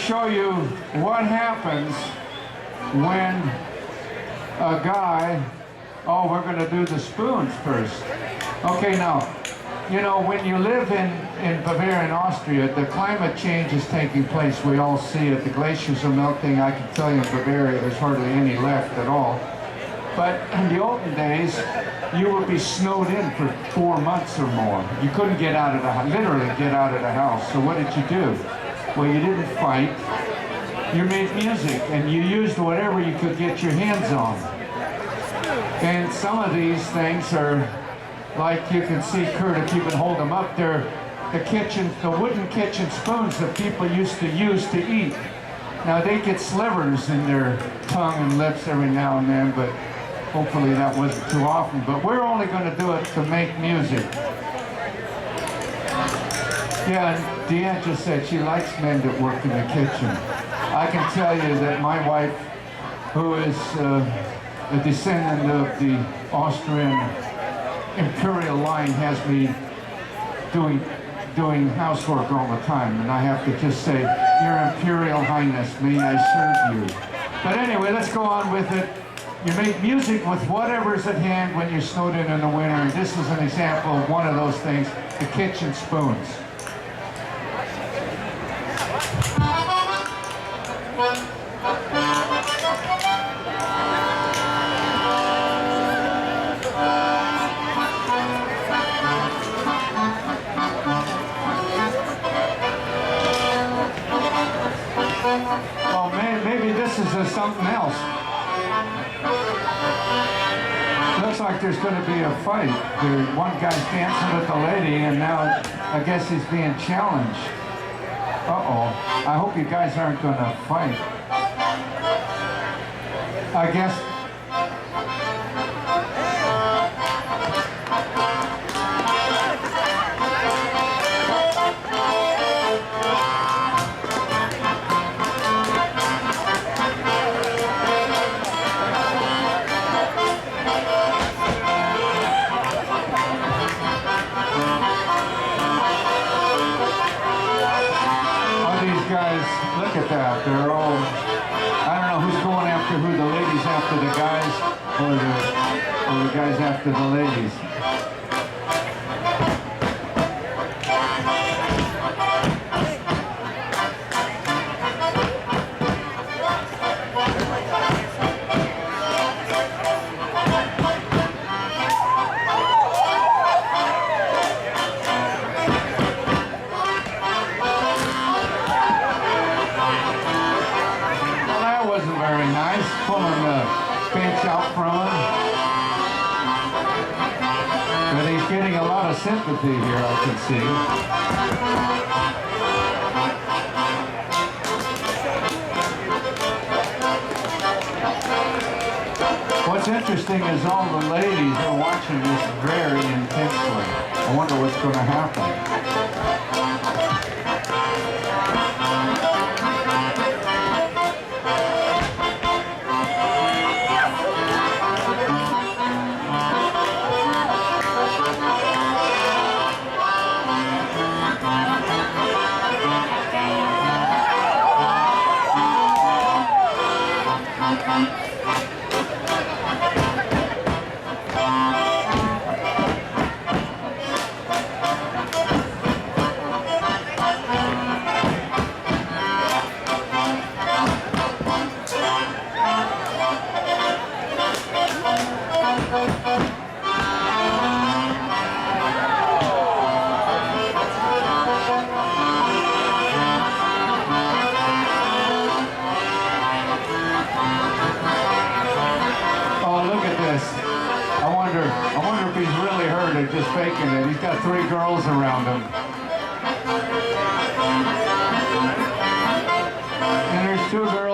show you what happens when a guy, oh, we're going to do the spoons first. Okay, now, you know, when you live in Bavarian, Austria, the climate change is taking place. We all see it. The glaciers are melting. I can tell you in Bavaria, there's hardly any left at all. But in the olden days, you would be snowed in for 4 months or more. You couldn't get out of the house, literally get out of the house. So what did you do? Well, you didn't fight. You made music, and you used whatever you could get your hands on. And some of these things are, like you can see, Kurt, if you can hold them up, they're the wooden kitchen spoons that people used to use to eat. Now, they get slivers in their tongue and lips every now and then, but hopefully that wasn't too often. But we're only going to do it to make music. Yeah, Deanne just said she likes men that work in the kitchen. I can tell you that my wife, who is a descendant of the Austrian imperial line, has me doing housework all the time, and I have to just say, Your Imperial Highness, may I serve you. But anyway, let's go on with it. You make music with whatever's at hand when you're snowed in the winter, and this is an example of one of those things, the kitchen spoons. Well, maybe this is something else. Looks like there's going to be a fight. One guy's dancing with the lady, and now I guess he's being challenged. Uh-oh. I hope you guys aren't going to fight. I guess... Look at that, they're all, I don't know who's going after who, the ladies after the guys, or the guys after the ladies. Pulling the bench out from him. But he's getting a lot of sympathy here, I can see. What's interesting is all the ladies are watching this very intensely. I wonder what's going to happen. I wonder if he's really hurt or just faking it. He's got 3 girls around him. And there's 2 girls